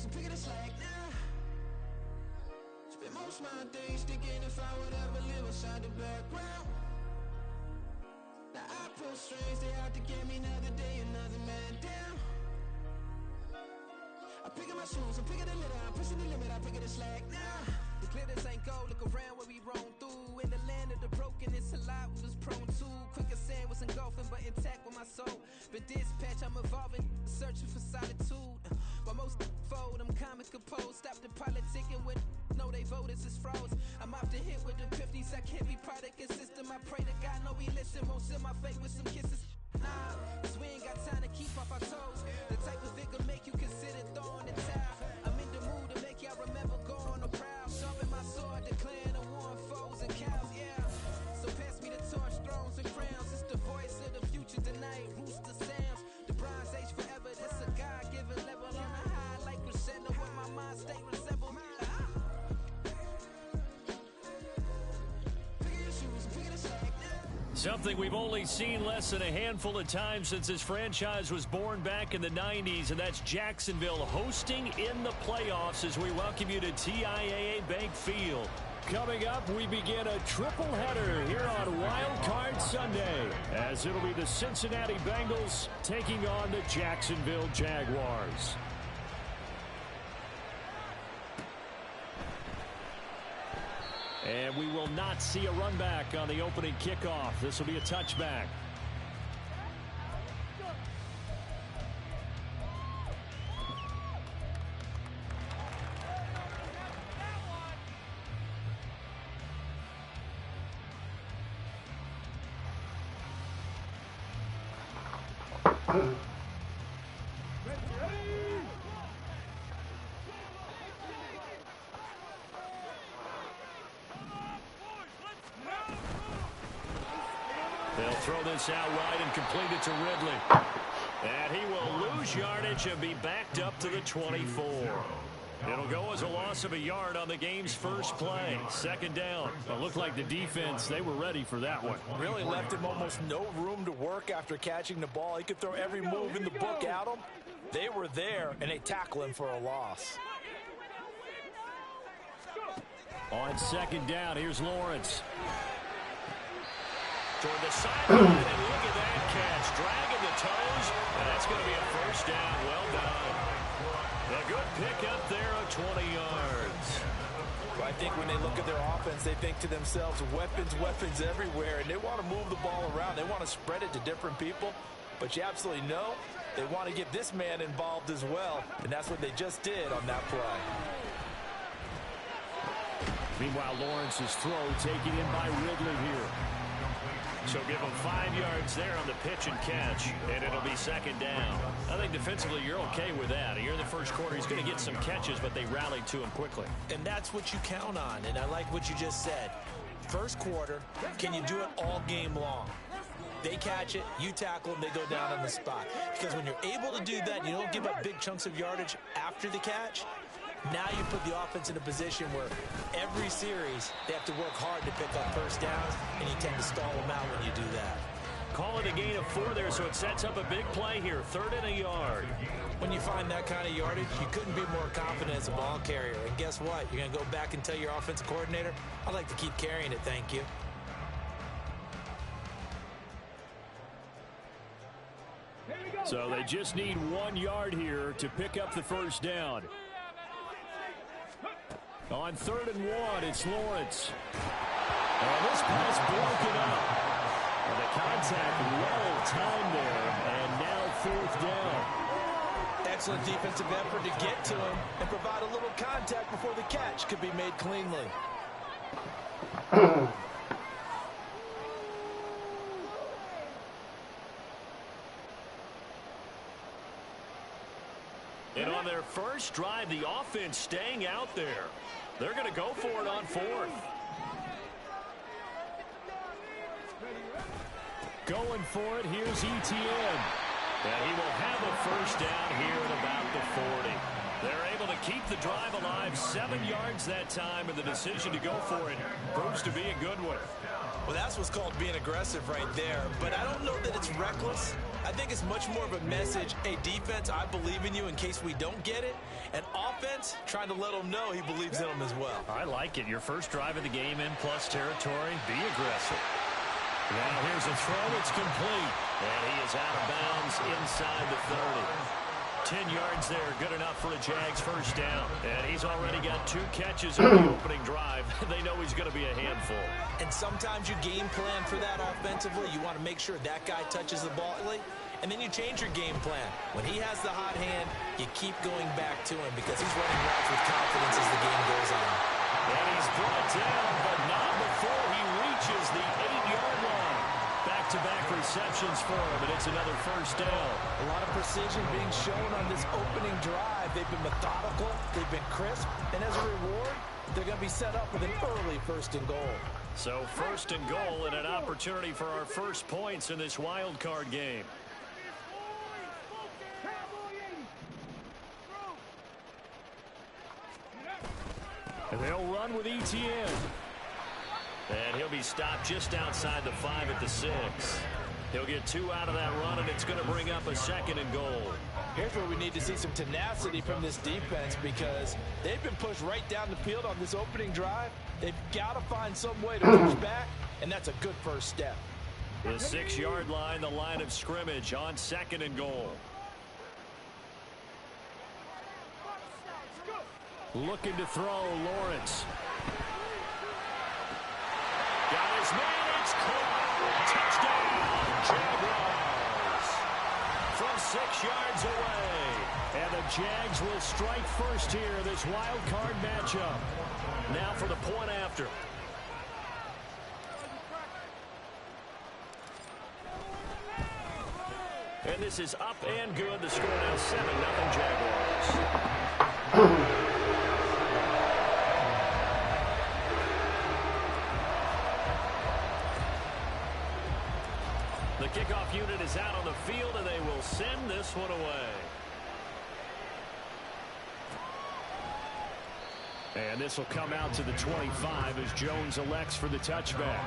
and pick it a slack now. Spend most of my days thinking if I would ever live inside the background. Now I pull strings, they out to get me another day, another man down. I pick up my shoes, I'm picking the litter, I'm pushing the limit, I pick it a slack now. The glitters ain't gold, look around where we roam through. In the land of the broken, it's a lot we was prone to. Quicker sand was engulfing, but intact with my soul. Been dispatched, I'm evolving, searching for solitude. While most fold, I'm comic composed. Stop the politicking with no, they voters is froze. I'm off the hit with the 50s, I can't be product and system. I pray to God, no, we listen. Won't seal my fate with some kisses. Nah, cause we ain't got time to keep off our toes. The type of vigor make you consider throwing the towel. I'm in the mood to make y'all remember going on proud. Sharpen my sword, declaring the war on foes and cows, yeah. So pass me the torch, thrones and crowns. It's the voice of the future tonight, rooster sounds. The Bronze Age forever, this a God-given level. On a high like crescendo, where my mind stay resembled. Something we've only seen less than a handful of times since this franchise was born back in the 90s, and that's Jacksonville hosting in the playoffs as we welcome you to TIAA Bank Field. Coming up, we begin a triple header here on Wild Card Sunday, as it'll be the Cincinnati Bengals taking on the Jacksonville Jaguars. And we will not see a run back on the opening kickoff. This will be a touchback. They'll throw this out wide and complete it to Ridley. And he will lose yardage and be backed up to the 24. It'll go as a loss of a yard on the game's first play. Second down. It looked like the defense, they were ready for that one. Really left him almost no room to work after catching the ball. He could throw every move in the book at him. They were there, and they tackle him for a loss. On second down, here's Lawrence. Toward the sideline, and look at that catch. Dragging the toes, and that's going to be a first down. Well done. A good pickup there of 20 yards. I think when they look at their offense, they think to themselves, weapons, weapons everywhere, and they want to move the ball around. They want to spread it to different people, but you absolutely know they want to get this man involved as well, and that's what they just did on that play. Meanwhile, Lawrence's throw taken in by Ridley here. So give him 5 yards there on the pitch and catch, and it'll be second down. I think defensively you're okay with that. Here in the first quarter, he's going to get some catches, but they rallied to him quickly. And that's what you count on, and I like what you just said. First quarter, can you do it all game long? They catch it, you tackle them, they go down on the spot. Because when you're able to do that, you don't give up big chunks of yardage after the catch. Now you put the offense in a position where every series they have to work hard to pick up first downs, and you tend to stall them out when you do that. Call it a gain of 4 there, so it sets up a big play here, 3rd and a yard. When you find that kind of yardage, you couldn't be more confident as a ball carrier. And guess what? You're going to go back and tell your offensive coordinator, I'd like to keep carrying it, thank you. So they just need 1 yard here to pick up the first down. On 3rd and 1, it's Lawrence. And this pass broken up. And the contact well timed there, and now 4th down. Excellent defensive effort to get to him and provide a little contact before the catch could be made cleanly. And on their first drive, the offense staying out there. They're going to go for it on 4th. Going for it, here's Etienne. And he will have a first down here at about the 40. They're able to keep the drive alive, 7 yards that time, and the decision to go for it proves to be a good one. Well, that's what's called being aggressive right there. But I don't know that it's reckless. I think it's much more of a message, hey, defense, I believe in you in case we don't get it. And offense, trying to let them know he believes in them as well. I like it. Your first drive of the game in plus territory. Be aggressive. Now here's a throw. It's complete. And he is out of bounds inside the 30. 10 yards there. Good enough for a Jags first down. And he's already got 2 catches in the opening drive. They know he's going to be a handful. And sometimes you game plan for that offensively. You want to make sure that guy touches the ball late. And then you change your game plan. When he has the hot hand, you keep going back to him because he's running routes with confidence as the game goes on. And he's brought down, but not before he reaches the 8-yard line. Back-to-back receptions for him, and it's another first down. A lot of precision being shown on this opening drive. They've been methodical, they've been crisp, and as a reward, they're going to be set up with an early first and goal. So first and goal and an opportunity for our first points in this wild card game. And they'll run with ETN. And he'll be stopped just outside the 5 at the 6. He'll get 2 out of that run, and it's going to bring up a second and goal. Here's where we need to see some tenacity from this defense because they've been pushed right down the field on this opening drive. They've got to find some way to push back, and that's a good first step. The 6-yard line, the line of scrimmage on second and goal. Looking to throw, Lawrence. Got his man, it's caught. Touchdown, Jaguars. From 6 yards away. And the Jags will strike first here, this wild card matchup. Now for the point after. And this is up and good. The score now 7-0 Jaguars. The kickoff unit is out on the field, and they will send this one away. And this will come out to the 25 as Jones elects for the touchback.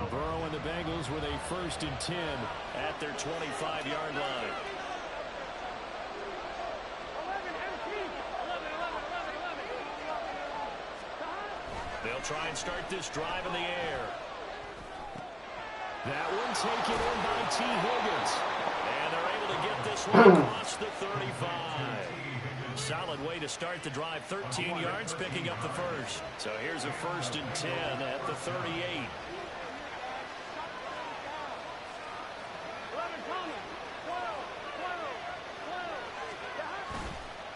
Burrow and the Bengals with a 1st and 10 at their 25-yard line. They'll try and start this drive in the air. That one taken in by T. Higgins. And they're able to get this one across the 35. Solid way to start the drive. 13 yards, picking up the first. So here's a 1st and 10 at the 38.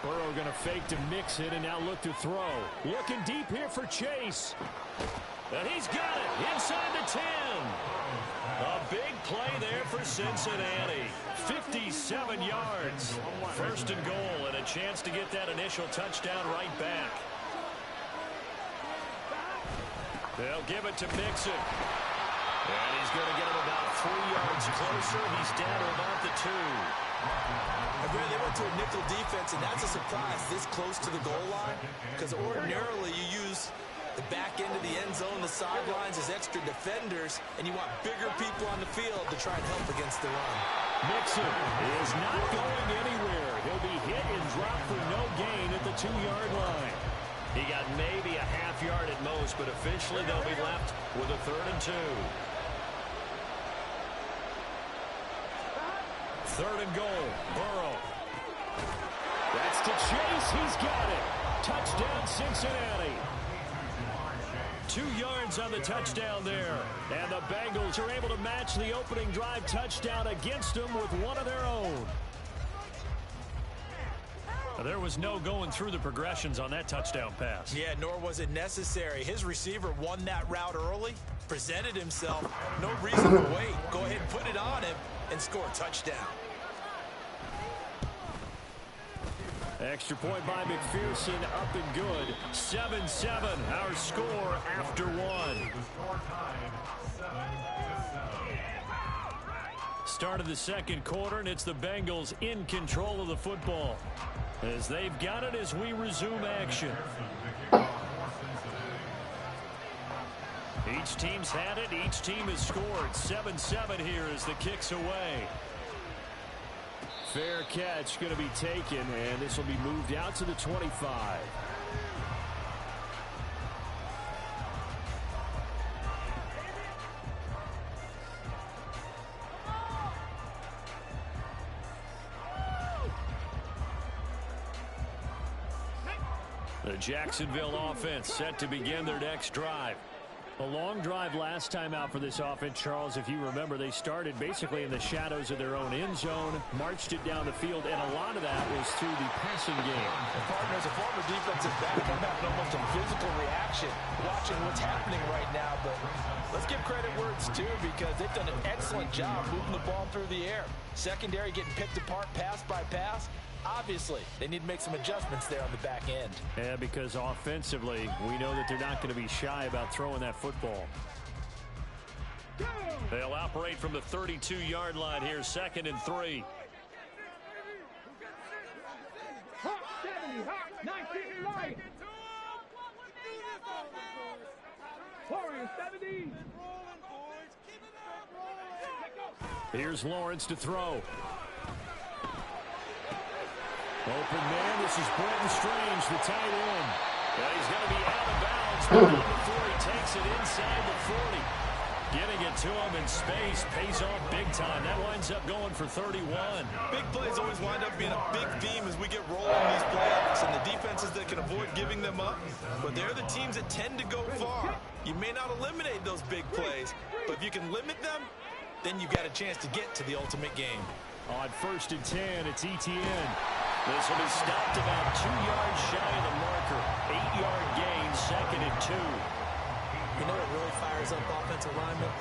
Burrow going to fake to mix it and now look to throw. Looking deep here for Chase. And he's got it inside the 10. A big play there for Cincinnati. 57 yards. 1st and goal and a chance to get that initial touchdown right back. They'll give it to Mixon. And he's going to get him about 3 yards closer. He's down to about the 2. They went to a nickel defense, and that's a surprise this close to the goal line because ordinarily you use the back end of the end zone, the sidelines as extra defenders, and you want bigger people on the field to try and help against the run. Mixon is not going anywhere. He'll be hit and dropped for no gain at the 2-yard line. He got maybe a half yard at most, but officially they'll be left with a 3rd and 2. 3rd and goal. Burrow. That's to Chase. He's got it. Touchdown, Cincinnati. 2 yards on the touchdown there. And the Bengals are able to match the opening drive touchdown against them with one of their own. There was no going through the progressions on that touchdown pass. Yeah, nor was it necessary. His receiver won that route early, presented himself. No reason to wait. Go ahead and put it on him and score a touchdown. Extra point by McPherson, up and good. 7-7, our score after 1. start of the second quarter, and it's the Bengals in control of the football as they've got it as we resume action. Each team's had it. Each team has scored. 7-7 here as the kick's away. Fair catch going to be taken, and this will be moved out to the 25. The Jacksonville offense set to begin their next drive. A long drive last time out for this offense, Charles. If you remember, they started basically in the shadows of their own end zone, marched it down the field, and a lot of that was through the passing game. And partner, as a former defensive back, I'm having almost a physical reaction watching what's happening right now. But let's give credit where it's due, because they've done an excellent job moving the ball through the air. Secondary getting picked apart pass by pass. Obviously, they need to make some adjustments there on the back end. Yeah, because offensively, we know that they're not going to be shy about throwing that football. They'll operate from the 32-yard line here, 2nd and 3. Here's Lawrence to throw. Open man, this is Brenton Strange, the tight end. And he's going to be out of bounds before he takes it inside the 40. Getting it to him in space pays off big time. That winds up going for 31. Big plays always wind up being a big theme as we get rolling in these playoffs, and the defenses that can avoid giving them up, but they're the teams that tend to go far. You may not eliminate those big plays, but if you can limit them, then you've got a chance to get to the ultimate game. On 1st and 10, it's ETN. This will be stopped about 2 yards shy of the marker. 8-yard gain, 2nd and 2. You know what really fires up offensive linemen?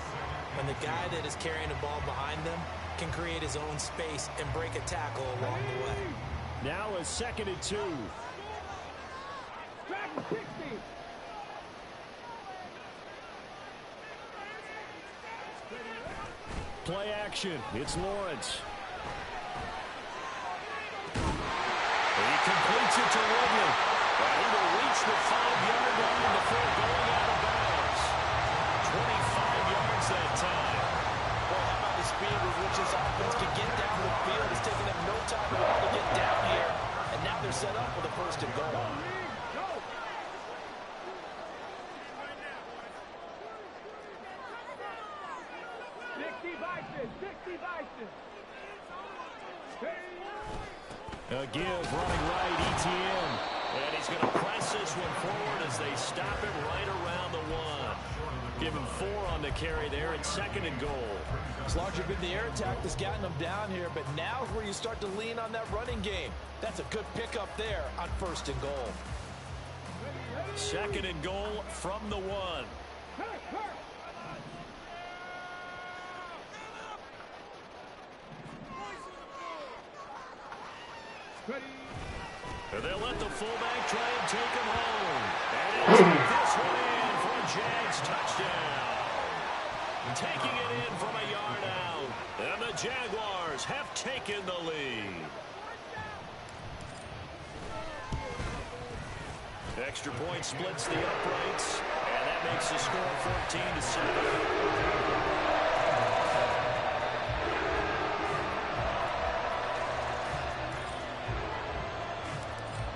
When the guy that is carrying the ball behind them can create his own space and break a tackle along the way. Now a 2nd and 2. Play action. It's Lawrence. He completes it to Ridley. He will reach the 5-yard line before going out of bounds. 25 yards that time. Well, how about the speed with which this offense can get down the field? It's taking them no time at all to get down here. And now they're set up with a 1st and goal. A give running right, ETN. And he's going to press this one forward as they stop him right around the 1. Give him 4 on the carry there at 2nd and goal. It's largely been the air attack that's gotten them down here, but now is where you start to lean on that running game. That's a good pickup there on 1st and goal. 2nd and goal from the 1. And they'll let the fullback try and take him home. And he'll take this one in for a Jags touchdown. Taking it in from a yard out. And the Jaguars have taken the lead. Extra point splits the uprights. And that makes the score 14-7.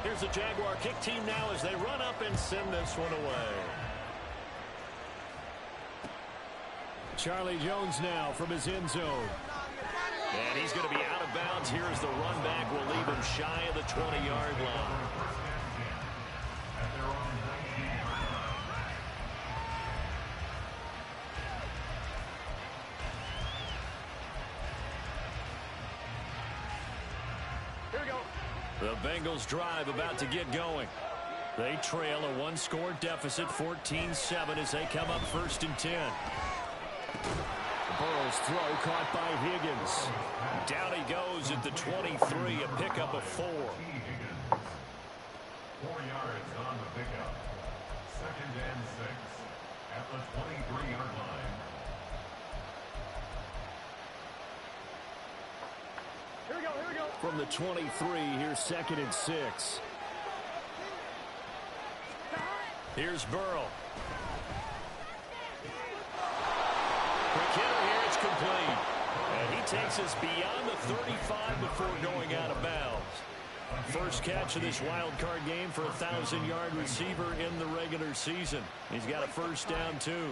Here's the Jaguar kick team now as they run up and send this one away. Charlie Jones now from his end zone. And he's going to be out of bounds. Here's the run back. Will leave him shy of the 20-yard line. The Bengals drive about to get going. They trail a 1-score deficit, 14-7 as they come up 1st and 10. Burrow's throw caught by Higgins. Down he goes at the 23, a pickup of 4. 4 yards on the pickup. 2nd and 6 at the 23-yard line. from the 23. Here's 2nd and 6. Here's Burrow. Quick hitter here. It's complete. And he takes us beyond the 35 before going out of bounds. First catch of this wild card game for a 1,000-yard receiver in the regular season. He's got a first down, too.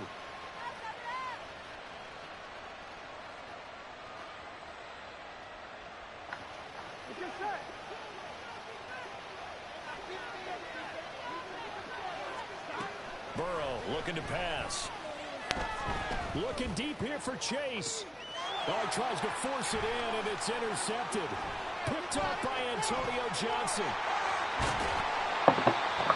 Burrow looking to pass. Looking deep here for Chase. Oh, he tries to force it in, and it's intercepted. Picked up by Antonio Johnson.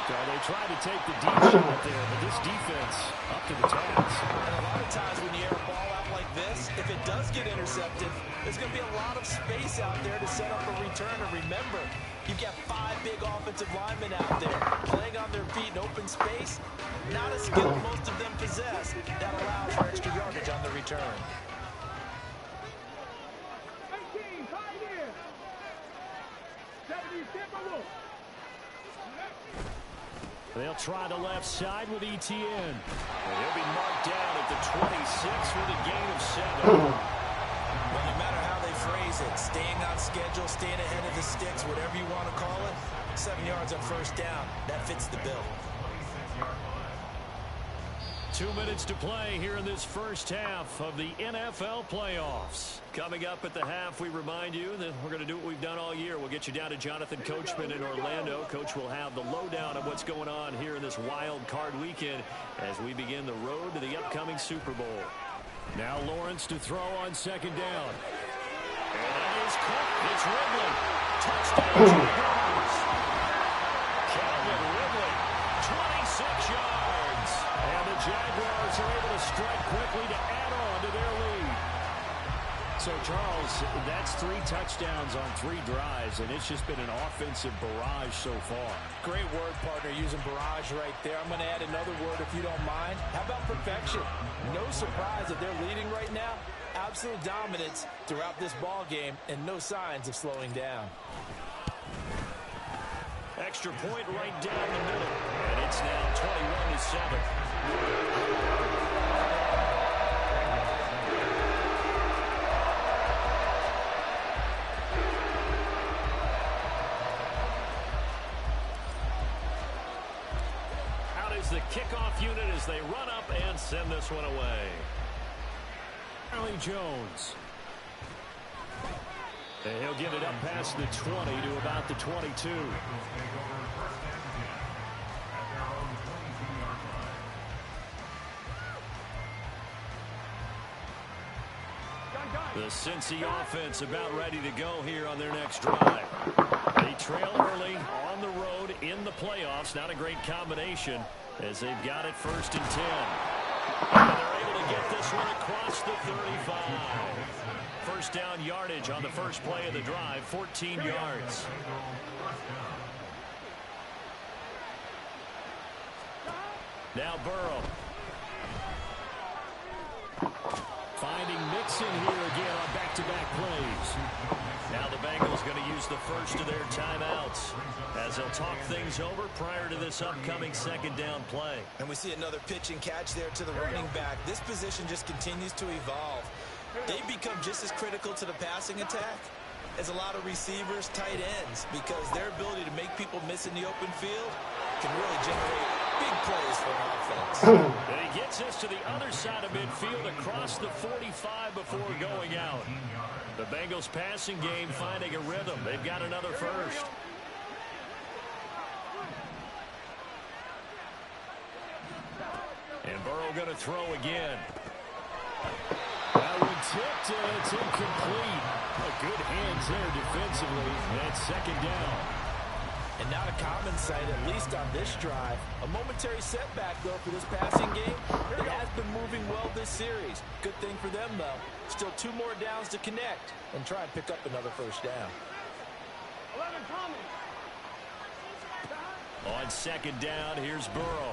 So they tried to take the deep shot there, but this defense up to the task. And a lot of times when you air a ball out like this, if it does get intercepted, there's going to be a lot of space out there to set up a return. And remember, you've got 5 big offensive linemen out there playing on their feet in open space. Not a skill most of them possess. That allows for extra yardage on the return. They'll try the left side with Etienne. And he'll be marked down at the 26 with a gain of 7. Well, no matter how they phrase it, staying on schedule, staying ahead of the sticks, whatever you want to call it, 7 yards on first down, that fits the bill. 2 minutes to play here in this first half of the NFL playoffs. Coming up at the half, we remind you that we're going to do what we've done all year. We'll get you down to Jonathan Coachman in Orlando. Coach will have the lowdown of what's going on here in this wild card weekend as we begin the road to the upcoming Super Bowl. Now Lawrence to throw on 2nd down. And that is caught. It's Ridley. Touchdown, Jags. Calvin Ridley, 26 yards. And the Jaguars are able to strike quickly to add on to their lead. So, Charles, that's 3 touchdowns on 3 drives, and it's just been an offensive barrage so far. Great word, partner, using barrage right there. I'm going to add another word if you don't mind. How about perfection? No surprise that they're leading right now. Absolute dominance throughout this ball game and no signs of slowing down. Extra point right down the middle, and it's now 21-7. Out is the kickoff unit as they run up and send this one away. Charlie Jones. And he'll get it up past the 20 to about the 22. The Cincy offense about ready to go here on their next drive. They trail early on the road in the playoffs. Not a great combination as they've got it 1st and 10. And they're able to get this one across the 35. First down yardage on the first play of the drive, 14 yards. Now Burrow. Finding Mixon here again on back-to-back plays. Now the Bengals going to use the first of their timeouts as they'll talk things over prior to this upcoming 2nd down play. And we see another pitch and catch there to the running back. This position just continues to evolve. They become just as critical to the passing attack as a lot of receivers, tight ends, because their ability to make people miss in the open field can really generate big plays for an offense. And he gets us to the other side of midfield across the 45 before going out. The Bengals passing game finding a rhythm. They've got another first. And Burrow going to throw again. That one tipped, and it's incomplete. Good hands there defensively. That's 2nd down. And not a common sight, at least on this drive. A momentary setback, though, for this passing game. It has been moving well this series. Good thing for them, though. Still 2 more downs to connect and try and pick up another first down. On 2nd down, here's Burrow.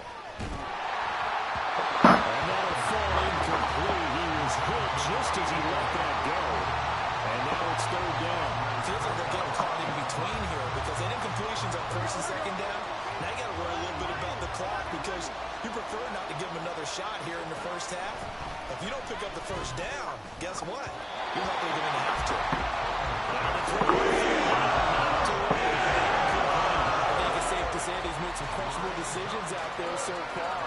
And that'll fall incomplete. He was hit just as he let that go. And now it's third down. It feels like they're getting caught in between here because they didn't completions on first and second down. Now you got to worry a little bit about the clock because you prefer not to give them another shot here in the first half. If you don't pick up the first down, guess what? You're likely going to have to. I think it's safe to say he's made some questionable decisions out there so far.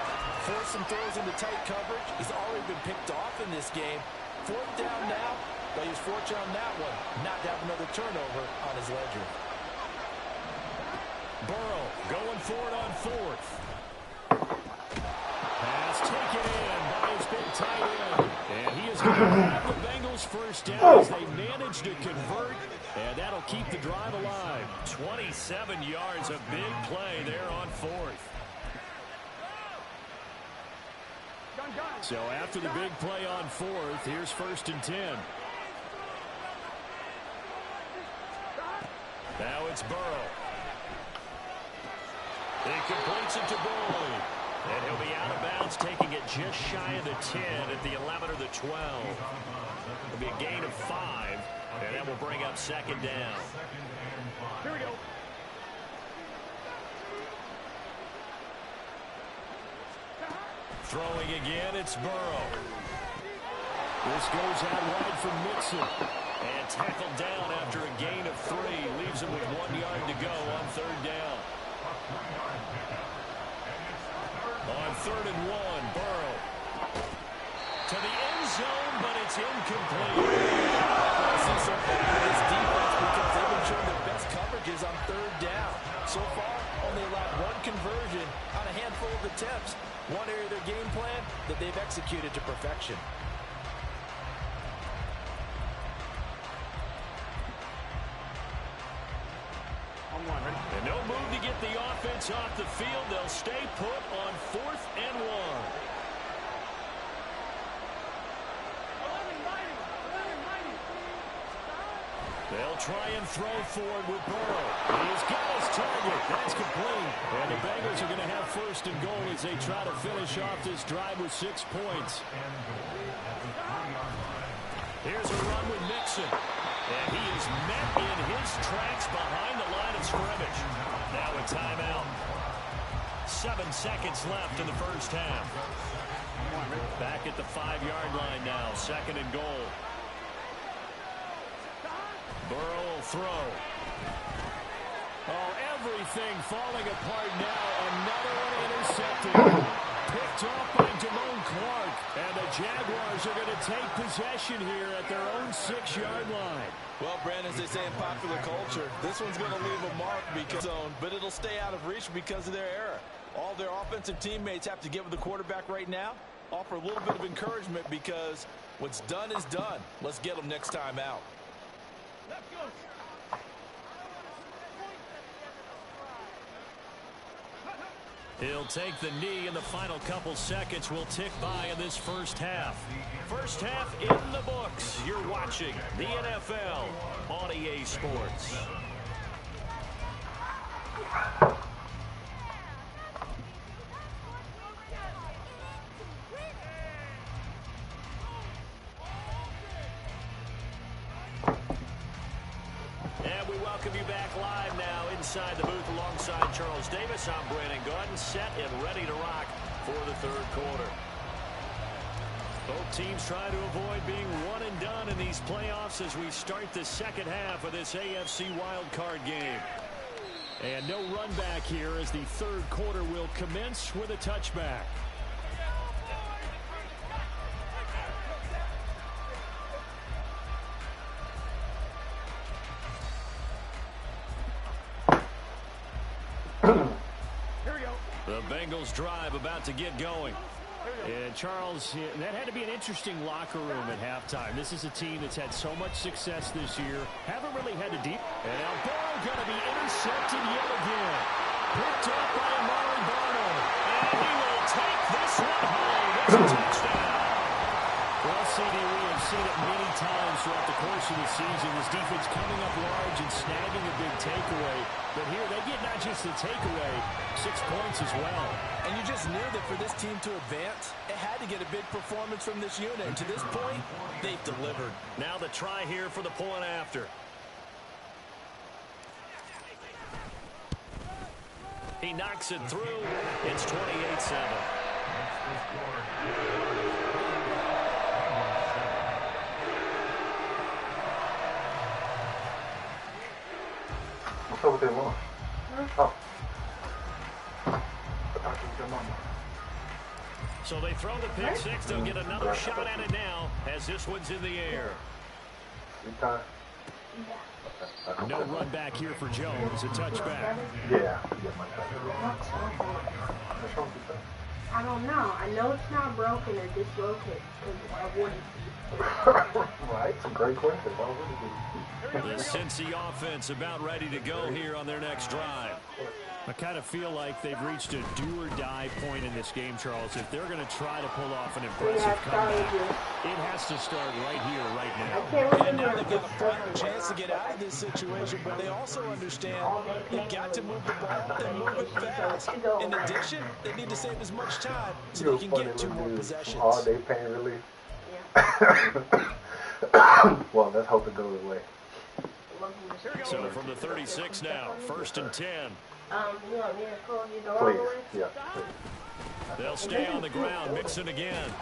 Forced some throws into tight coverage. He's already been picked off in this game. Fourth down now. But he was fortunate on that one, not to have another turnover on his ledger. Burrow going for it on fourth. Pass taken in by his big tight end. And he is going to grab the Bengals first down as they manage to convert. And that'll keep the drive alive. 27 yards, a big play there on fourth. So after the big play on fourth, here's first and 10. Now it's Burrow. He completes it to Boyd. And he'll be out of bounds, taking it just shy of the 10 at the 11 or the 12. It'll be a gain of 5, and that will bring up second down. Here we go. Throwing again, it's Burrow. This goes out wide for Mixon. And tackled down after a gain of 3. Leaves him with 1 yard to go on third down. On third and 1, Burrow. To the end zone, but it's incomplete. This defense because they've been showing their best coverages on third down. So far, only allowed one conversion on a handful of attempts. One area of their game plan that they've executed to perfection. And no move to get the offense off the field. They'll stay put on fourth and 1. They'll try and throw forward with Burrow. He's got his target. That's complete. And the Bengals are going to have first and goal as they try to finish off this drive with 6 points. Here's a run with Mixon. And he is met in his tracks behind the line of scrimmage. Now a timeout. 7 seconds left in the first half. Back at the 5-yard line now. Second and goal. Burrow will throw. Oh, everything falling apart now. Another one intercepted. Picked off by Damone Clark. And the Jaguars are going to take possession here at their own 6-yard line. Well, Brandon, as they say in popular culture, this one's going to leave a mark but it'll stay out of reach because of their error. All their offensive teammates have to get with the quarterback right now. Offer a little bit of encouragement because what's done is done. Let's get them next time out. Let's go. He'll take the knee, and the final couple seconds will tick by in this first half. First half in the books. You're watching the NFL on EA Sports. And we welcome you back live now inside the booth alongside Charles Davis. I'm Brandon Gaudin, set and ready to rock for the third quarter. Both teams try to avoid being one and done in these playoffs as we start the second half of this AFC wildcard game. And no run back here as the third quarter will commence with a touchback. The Bengals drive about to get going. And Charles, that had to be an interesting locker room at halftime. This is a team that's had so much success this year. Haven't really had a deep. And now Burrow going to be intercepted yet again. Picked up by Amari Barno. And he will take this one home. It's a touchdown. Well, CD, we have seen it many times throughout the course of the season. This defense coming up large and snagging a big takeaway. But here, they get not just the takeaway, 6 points as well. And you just knew that for this team to advance, it had to get a big performance from this unit. And to this point, they've delivered. Now the try here for the point after. He knocks it through. It's 28-7. What's up with that lunch? Oh. I thought it was your mama. So they throw the pick six. They'll get another shot at it now as this one's in the air. Anytime? No run back here for Jones. A touchback. Yeah. I don't know. I know it's not broken or dislocated because I wouldn't be. Right. It's a great question. Why would it be? The Cincy offense about ready to go here on their next drive. I kind of feel like they've reached a do-or-die point in this game, Charles. If they're going to try to pull off an impressive comeback, it has to start right here, right now. And now they've got a final chance to get out of this situation, but they also understand they've got to move the ball and move it fast. In addition, they need to save as much time so they can get 2 more possessions. All-day pain relief. Well, let's hope it goes away. So from the 36 now, 1st and 10. You want me to close your door? Please. Yeah. They'll stay on the ground, Mixon again.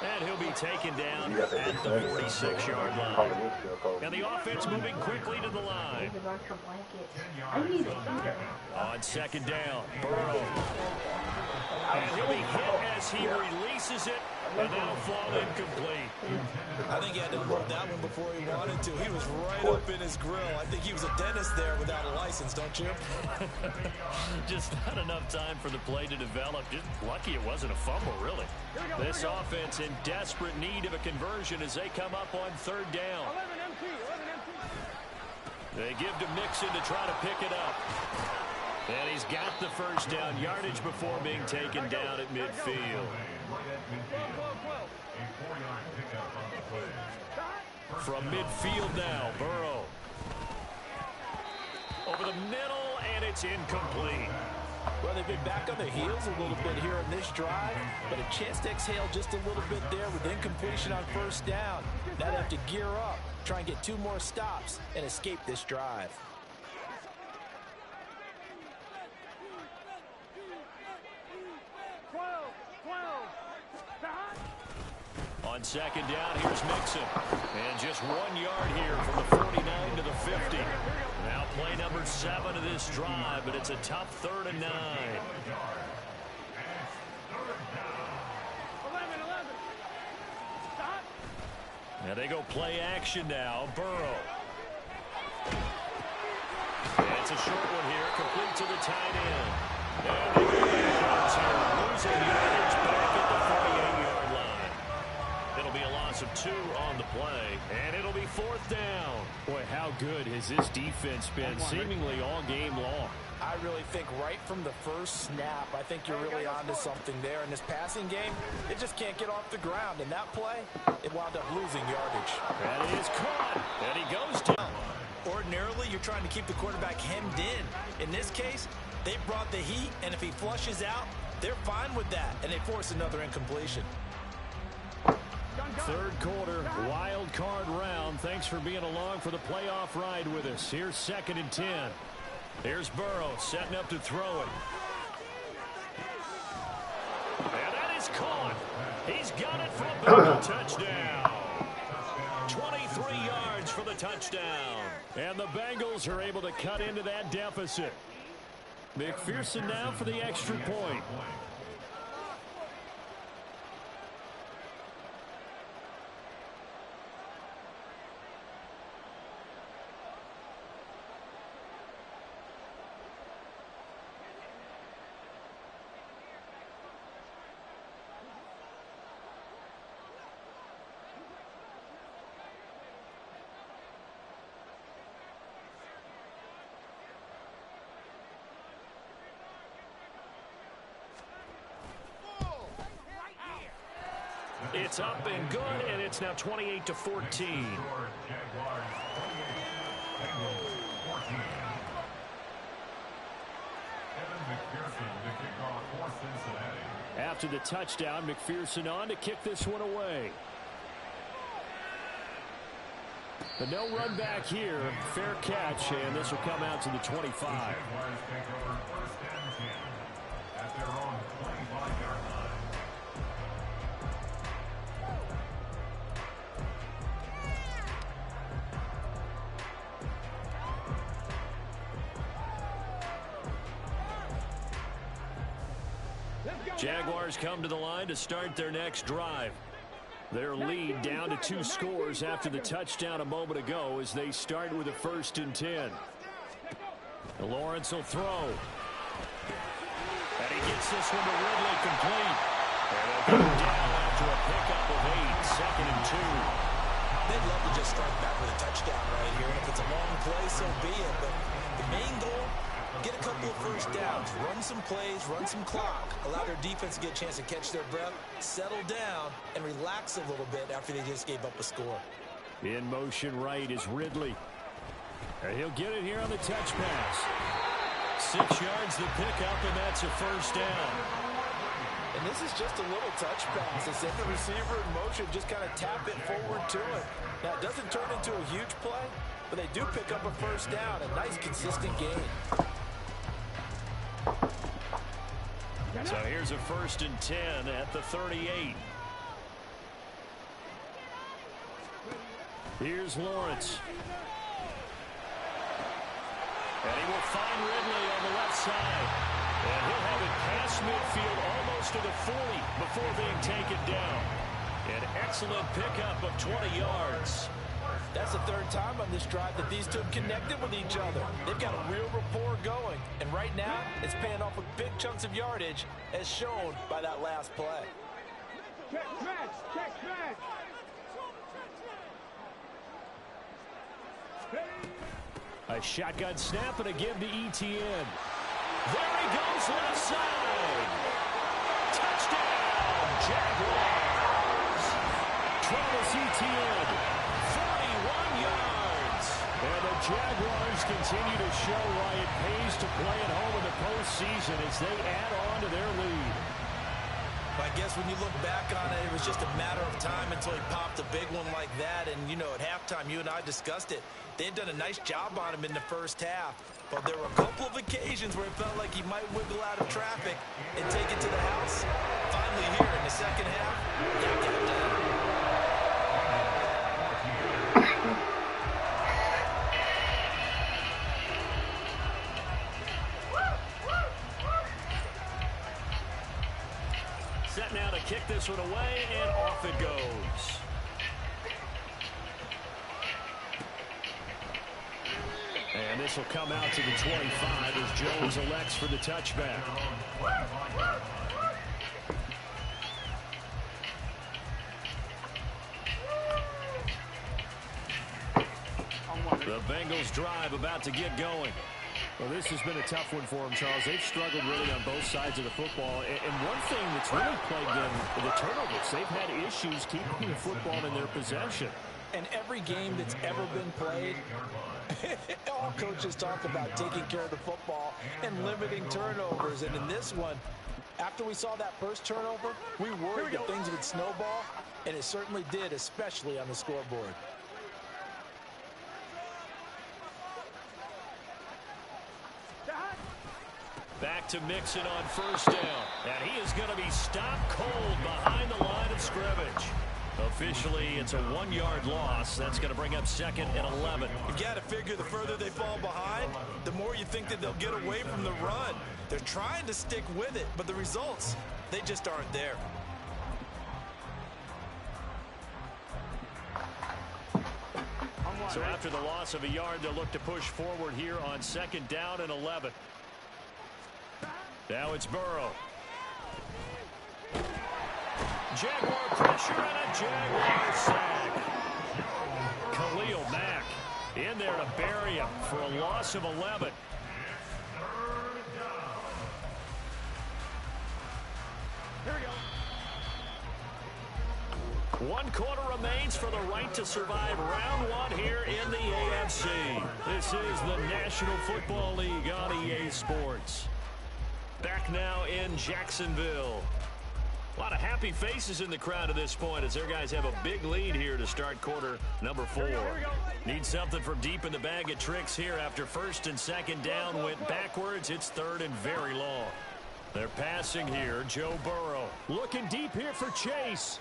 And he'll be taken down at the 46-yard line. And the offense moving quickly to the line. On 2nd down, Burrow. And he'll be hit as he releases it, and that'll fall incomplete. I think he had to unload that one before he wanted to. He was right up in his grill. I think he was a dentist there without a license, don't you? Just not enough time for the play to develop. Just lucky it wasn't a fumble, really. This offense in desperate need of a conversion as they come up on 3rd down. They give to Mixon to try to pick it up. And he's got the 1st down yardage before being taken down at midfield. From midfield now, Burrow. Over the middle, and it's incomplete. Well, they've been back on their heels a little bit here in this drive, but a chance to exhale just a little bit there with incompletion on 1st down. Now they have to gear up, try and get 2 more stops, and escape this drive. On 2nd down, here's Mixon. And just 1 yard here from the 49 to the 50. Now play number 7 of this drive, but it's a tough 3rd and 9. Now they go play action now. Burrow. And it's a short one here, complete to the tight end. And they go here, losing yardage back at the 48-yard line. It'll be a loss of 2 on the play, and it'll be 4th down. Boy, how good has this defense been seemingly all game long? I really think right from the first snap, I think you're really onto something there. In this passing game, it just can't get off the ground. In that play, it wound up losing yardage. That is caught, and he goes down. Ordinarily, you're trying to keep the quarterback hemmed in. In this case, they brought the heat, and if he flushes out, they're fine with that, and they force another incompletion. 3rd quarter, wild card round. Thanks for being along for the playoff ride with us. Here's 2nd and 10. Here's Burrow setting up to throw it. And that is caught. He's got it for a Bengal touchdown. 23 yards for the touchdown. And the Bengals are able to cut into that deficit. McPherson now for the extra point. It's up and good, and it's now 28-14. After the touchdown, McPherson on to kick this one away. But no run back here. Fair catch, and this will come out to the 25. Jaguars come to the line to start their next drive. Their lead down to 2 scores after the touchdown a moment ago as they start with a 1st and 10. Lawrence will throw. And he gets this one to Ridley complete. And they'll go down after a pickup of 8, 2nd and 2. They'd love to just strike back with a touchdown right here. And if it's a long play, so be it. But the main goal, get a couple of first downs, run some plays, run some clock, allow their defense to get a chance to catch their breath, settle down, and relax a little bit after they just gave up a score. In motion right is Ridley. And he'll get it here on the touch pass. 6 yards the pickup, and that's a 1st down. And this is just a little touch pass. They send the receiver in motion, just kind of tap it forward to it. Now, it doesn't turn into a huge play, but they do pick up a 1st down, a nice, consistent gain. So here's a 1st and 10 at the 38. Here's Lawrence. And he will find Ridley on the left side. And he'll have it past midfield almost to the 40 before being taken down. An excellent pickup of 20 yards. That's the 3rd time on this drive that these two have connected with each other. They've got a real rapport going. And right now, it's paying off with big chunks of yardage, as shown by that last play. Check match, check match. A shotgun snap and a give to Etienne. There he goes left side. Touchdown, Jaguars. Travis Etienne, 41 yards. And the Jaguars continue to show why it pays to play at home in the postseason as they add on to their lead. I guess when you look back on it, it was just a matter of time until he popped a big one like that. And, you know, at halftime, you and I discussed it. They had done a nice job on him in the first half. But there were a couple of occasions where it felt like he might wiggle out of traffic and take it to the house. Finally here in the second half, he got down. Set now to kick this one away, and off it goes. And this will come out to the 25 as Jones elects for the touchback. The Bengals drive about to get going. Well, this has been a tough one for them, Charles. They've struggled really on both sides of the football. And one thing that's really plagued them, the turnovers. They've had issues keeping the football in their possession. And every game that's ever been played, all coaches talk about taking care of the football and limiting turnovers. And in this one, after we saw that first turnover, we worried that things would snowball, and it certainly did, especially on the scoreboard. Back to Mixon on 1st down. And he is going to be stopped cold behind the line of scrimmage. Officially, it's a 1-yard loss. That's going to bring up 2nd and 11. You've got to figure the further they fall behind, the more you think that they'll get away from the run. They're trying to stick with it, but the results, they just aren't there. So after the loss of a yard, they'll look to push forward here on 2nd down and 11. Now it's Burrow. Jaguar pressure and a Jaguar sack. Khalil Mack in there to bury him for a loss of 11. Here we go. 1 quarter remains for the right to survive round 1 here in the AFC. This is the National Football League on EA Sports. Back now in Jacksonville. A lot of happy faces in the crowd at this point as their guys have a big lead here to start quarter number 4. Need something from deep in the bag of tricks here after first and second down went backwards. It's third and very long. They're passing here. Joe Burrow looking deep here for Chase.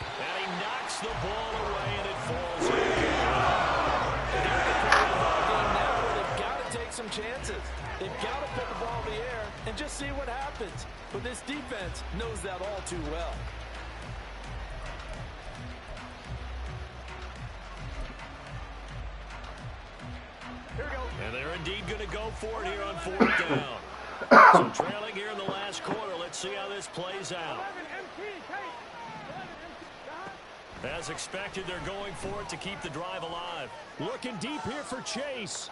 And he knocks the ball away, and it falls in. They've got to take some chances. They've got to put the ball in the air and just see what happens. But this defense knows that all too well. Here we go. And they're indeed going to go for it here on 4th down. So trailing here in the last quarter. Let's see how this plays out. As expected, they're going for it to keep the drive alive. Looking deep here for Chase.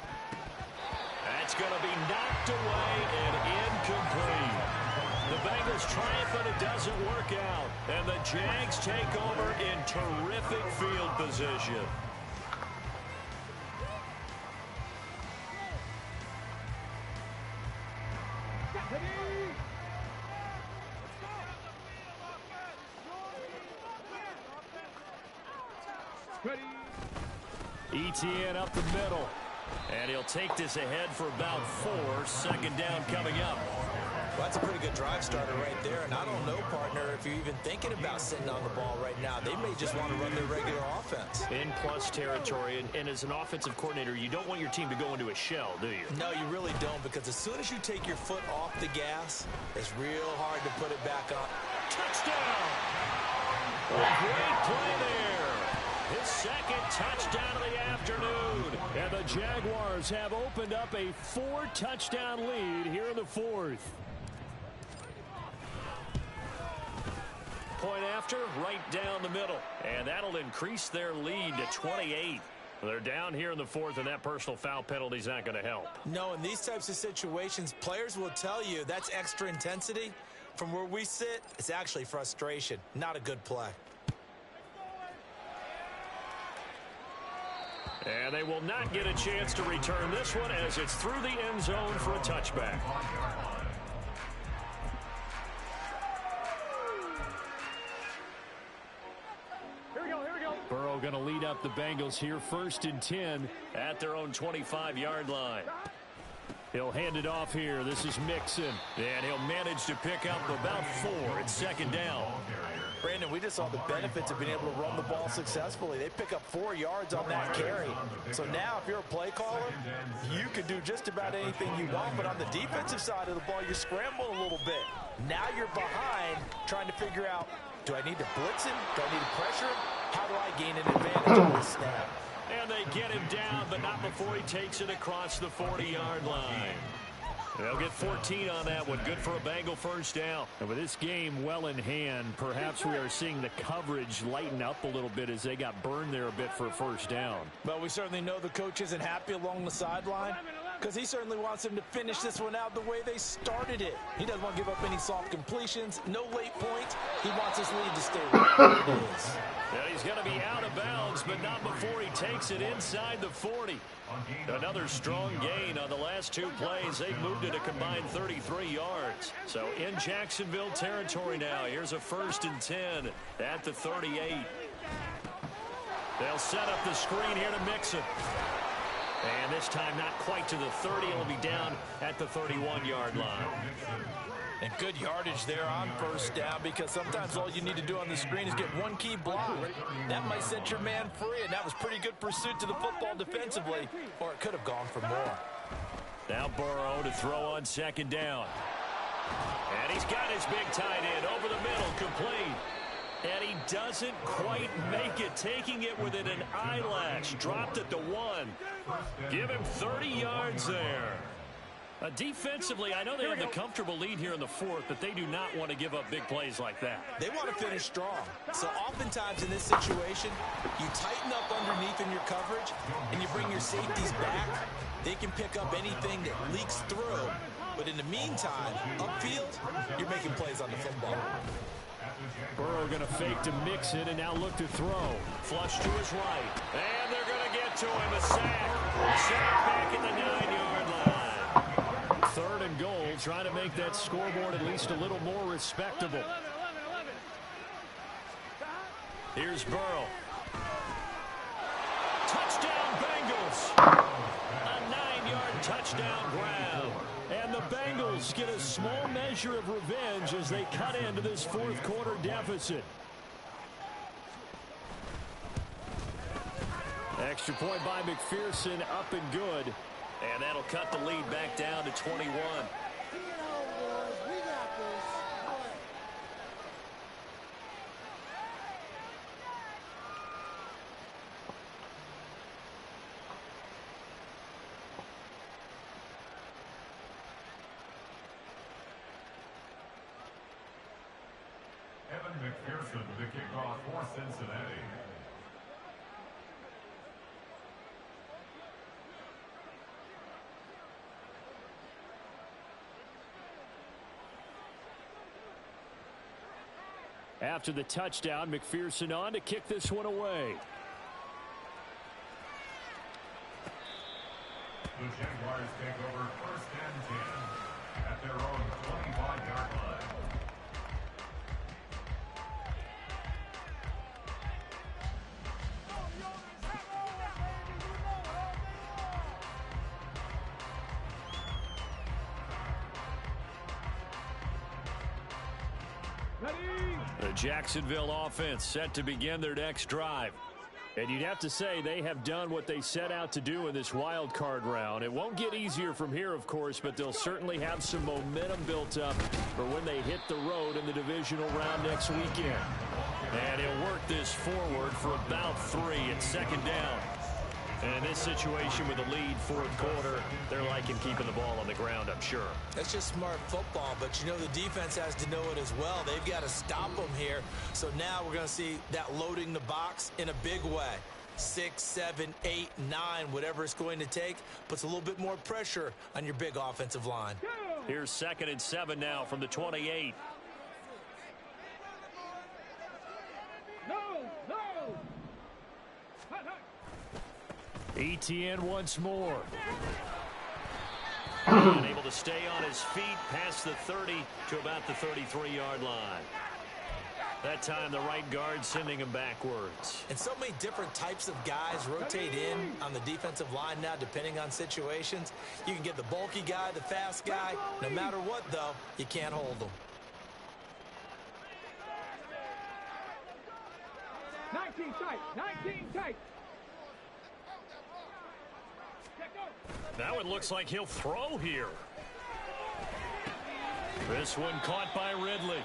That's going to be knocked away and incomplete. The Bengals triumph, but it doesn't work out. And the Jags take over in terrific field position. ETN up the middle. And he'll take this ahead for about 4. Second down coming up. Well, that's a pretty good drive starter right there. And I don't know, partner, if you're even thinking about sitting on the ball right now. They may just want to run their regular offense. In plus territory. And as an offensive coordinator, you don't want your team to go into a shell, do you? No, you really don't. Because as soon as you take your foot off the gas, it's real hard to put it back on. Touchdown! A great play there. His second touchdown of the afternoon. And the Jaguars have opened up a 4-touchdown lead here in the 4th. Point after, right down the middle. And that'll increase their lead to 28. They're down here in the 4th, and that personal foul penalty is not going to help. No, in these types of situations, players will tell you that's extra intensity. From where we sit, it's actually frustration. Not a good play. And they will not get a chance to return this one as it's through the end zone for a touchback. Here we go. Burrow going to lead up the Bengals here 1st and 10 at their own 25-yard line. He'll hand it off here. This is Mixon. And he'll manage to pick up about 4. It's second down. Brandon, we just saw the benefits of being able to run the ball successfully. They pick up 4 yards on that carry. So now if you're a play caller, you can do just about anything you want. But on the defensive side of the ball, you're scrambling a little bit. Now you're behind trying to figure out, do I need to blitz him? Do I need to pressure him? How do I gain an advantage on this snap? And they get him down, but not before he takes it across the 40-yard line. They'll get 14 on that one. Good for a Bengal first down. And with this game well in hand, perhaps we are seeing the coverage lighten up a little bit as they got burned there a bit for a first down. But we certainly know the coach isn't happy along the sideline because he certainly wants them to finish this one out the way they started it. He doesn't want to give up any soft completions, no late points. He wants his lead to stay right where it is. And he's going to be out of bounds, but not before he takes it inside the 40. Another strong gain on the last 2 plays. They've moved it a combined 33 yards. So in Jacksonville territory now. Here's a 1st and 10 at the 38. They'll set up the screen here to Mixon. And this time not quite to the 30. It'll be down at the 31-yard line. And good yardage there on first down because sometimes all you need to do on the screen is get one key block. That might set your man free, and that was pretty good pursuit to the football defensively, or it could have gone for more. Now Burrow to throw on second down. And he's got his big tight end over the middle, complete. And he doesn't quite make it, taking it within an eyelash. Dropped at the 1. Give him 30 yards there. Defensively, I know they have the comfortable lead here in the 4th, but they do not want to give up big plays like that. They want to finish strong. So oftentimes in this situation, you tighten up underneath in your coverage, and you bring your safeties back. They can pick up anything that leaks through. But in the meantime, upfield, you're making plays on the football. Burrow going to fake to mix it and now look to throw. Flush to his right. And they're going to get to him. A sack. Sack back at the 9-yard line. 3rd and goal. Trying to make that scoreboard at least a little more respectable. Here's Burrow. Touchdown, Bengals. A 9-yard touchdown grab. And the Bengals get a small measure of revenge as they cut into this 4th quarter deficit. Extra point by McPherson, up and good. And that'll cut the lead back down to 21. McPherson with the kickoff for Cincinnati. After the touchdown, McPherson on to kick this one away. The Jaguars take over 1st and 10 at their own 25-yard line. The Jacksonville offense set to begin their next drive. And you'd have to say they have done what they set out to do in this wild card round. It won't get easier from here, of course, but they'll certainly have some momentum built up for when they hit the road in the divisional round next weekend. And he'll work this forward for about 3 at 2nd down. And in this situation with a lead 4th quarter, they're liking keeping the ball on the ground, I'm sure. That's just smart football, but you know the defense has to know it as well. They've got to stop them here. So now we're going to see that loading the box in a big way. 6, 7, 8, 9, whatever it's going to take, puts a little bit more pressure on your big offensive line. Here's 2nd and 7 now from the 28. Etienne once more. Able to stay on his feet past the 30 to about the 33-yard line. That time the right guard sending him backwards. And so many different types of guys rotate in on the defensive line now depending on situations. You can get the bulky guy, the fast guy. No matter what, though, you can't hold them. 19 tight, 19 tight. Now it looks like he'll throw here. This one caught by Ridley.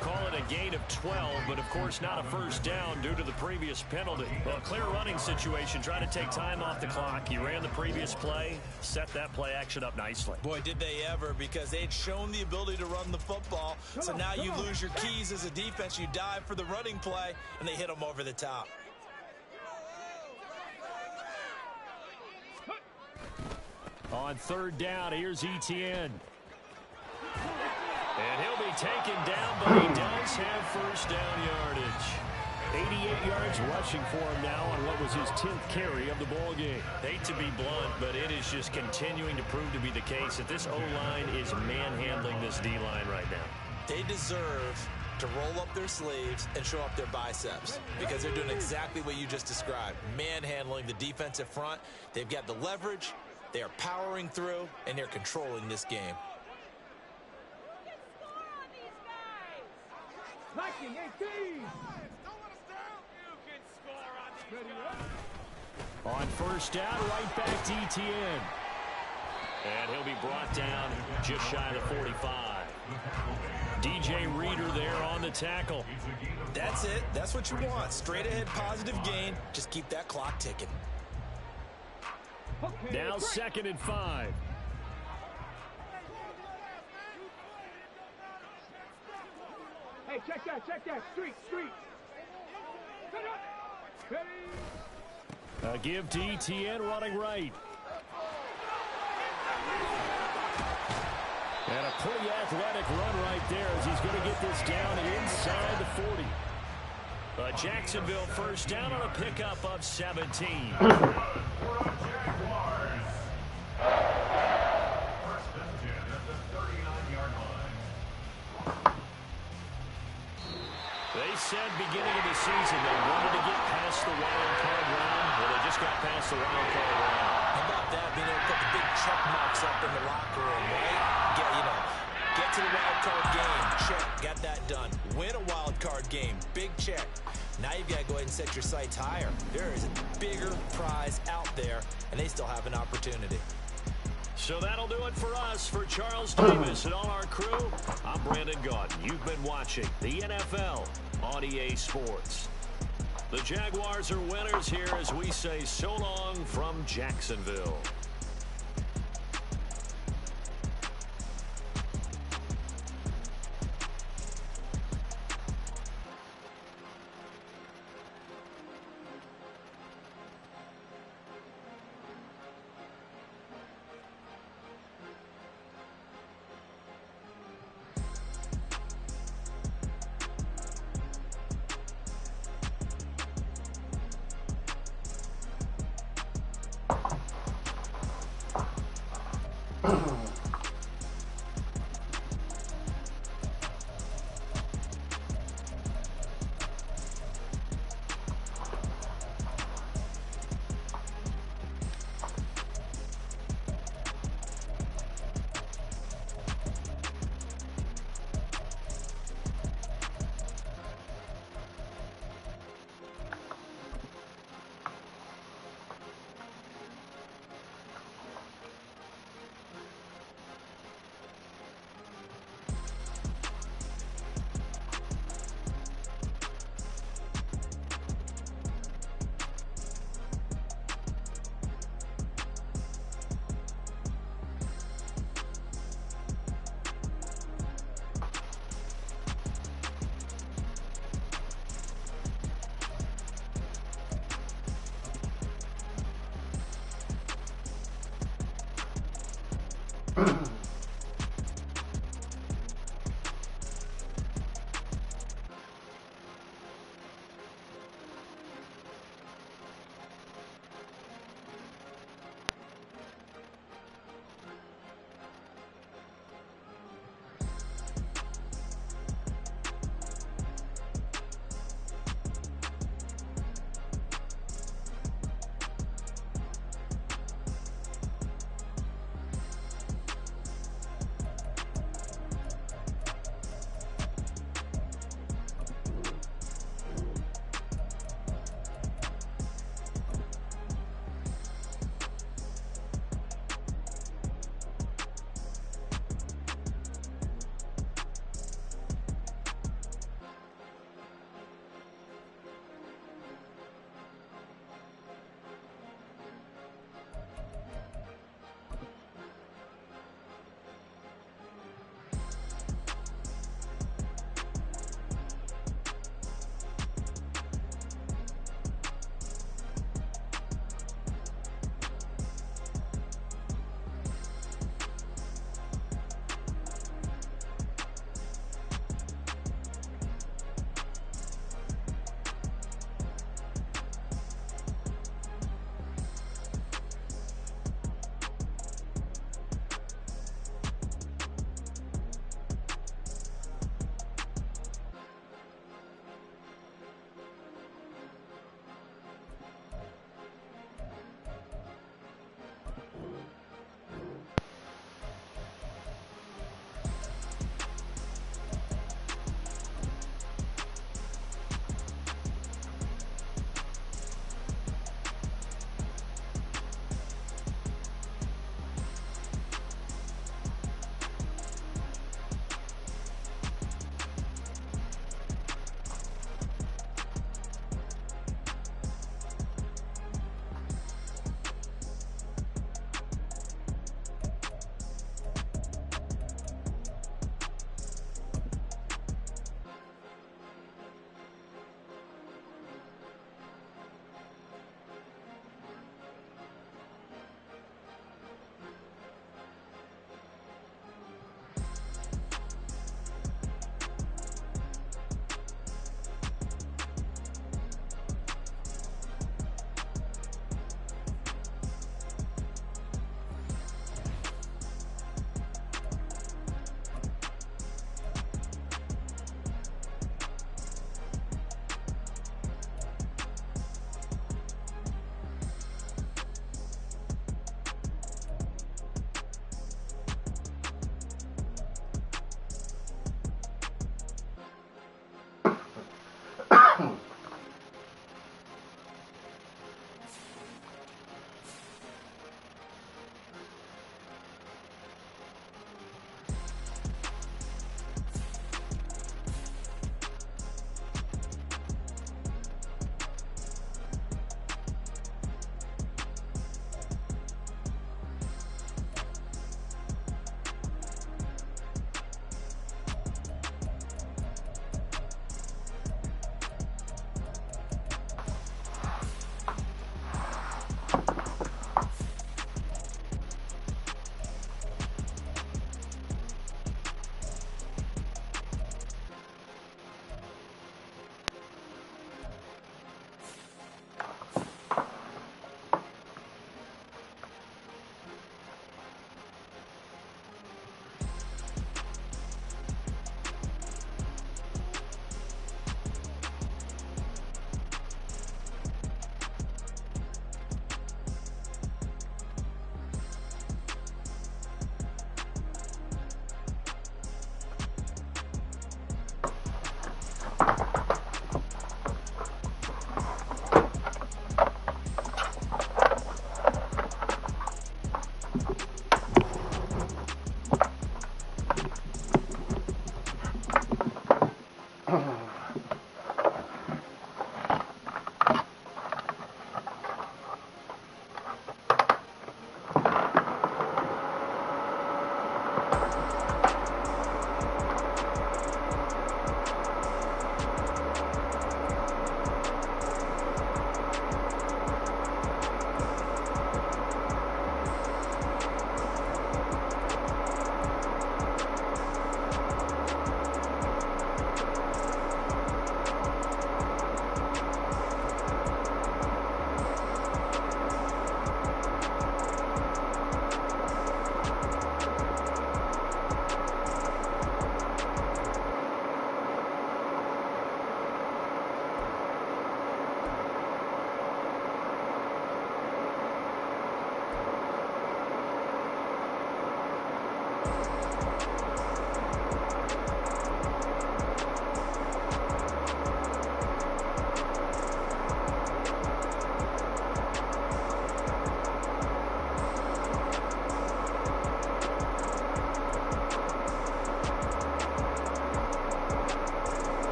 Call it a gain of 12, but of course not a first down due to the previous penalty. Well, a clear running situation, trying to take time off the clock. He ran the previous play, set that play action up nicely. Boy, did they ever, because they'd shown the ability to run the football. So now you lose your keys as a defense. You dive for the running play, and they hit them over the top. On 3rd down, here's Etienne. And he'll be taken down, but he does have first down yardage. 88 yards rushing for him now on what was his 10th carry of the ball game. Hate to be blunt, but it is just continuing to prove to be the case that this O-line is manhandling this D-line right now. They deserve to roll up their sleeves and show up their biceps because they're doing exactly what you just described, manhandling the defensive front. They've got the leverage. They are powering through, and they're controlling this game. 19, 18. On first down, right back to Etienne. And he'll be brought down just shy of the 45. DJ Reader there on the tackle. That's it. That's what you want. Straight ahead positive gain. Just keep that clock ticking. Now 2nd and 5. Hey, check that. Street. A give to Etienne running right. And a Pretty athletic run right there as he's going to get this down inside the 40. A Jacksonville first down on a pickup of 17. They said beginning of the season they wanted to get past the wild card round. Well, they just got past the wild card round. How about that, being able to put the big check marks up in the locker room, right? Get to the wild card game, check, got that done. Win a wild card game, big check. Now you've got to go ahead and set your sights higher. There is a bigger prize out there, and they still have an opportunity. So that'll do it for us. For Charles Davis and all our crew, I'm Brandon Gaudin. You've been watching the NFL on EA Sports. The Jaguars are winners here as we say so long from Jacksonville.